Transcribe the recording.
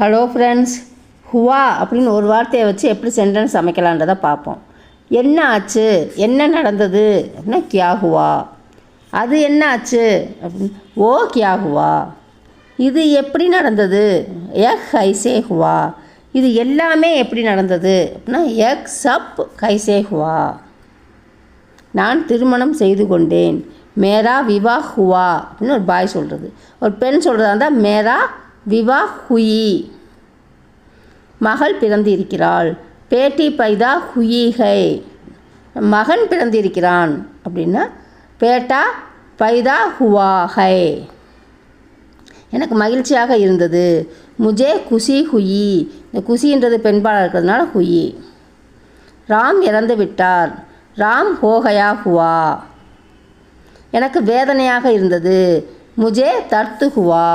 Hello friends, Hua அப்படின்னு ஒரு வார்த்தையை வச்சு எப்படி சென்டென்ஸ் அமைக்கலான்றதை பார்ப்போம். என்ன ஆச்சு, என்ன நடந்தது அப்படின்னா கியா ஹுவா. அது என்ன ஆச்சு அப்படின்னு ஓ கியா ஹுவா. இது எப்படி நடந்தது, எக் கைசே ஹுவா. இது எல்லாமே எப்படி நடந்தது அப்படின்னா எக் சப் கைசே ஹுவா. நான் திருமணம் செய்து கொண்டேன், மேரா விவா ஹுவா அப்படின்னு ஒரு பாய் சொல்கிறது. ஒரு பெண் சொல்கிறதா இருந்தால் மேரா விவா ஹுயி. மகள் பிறந்து இருக்கிறாள், பேட்டி பைதா ஹுயி ஹை. மகன் பிறந்திருக்கிறான் அப்படின்னா பேட்டா பைதா ஹுவா ஹை. எனக்கு மகிழ்ச்சியாக இருந்தது, முஜே குஷி ஹுயி. இந்த குஷின்றது பெண்பாளாக இருக்கிறதுனால ஹுயி. ராம் இறந்து விட்டார், ராம் ஹோகயா ஹுவா. எனக்கு வேதனையாக இருந்தது, முஜே தர்த்து ஹுவா.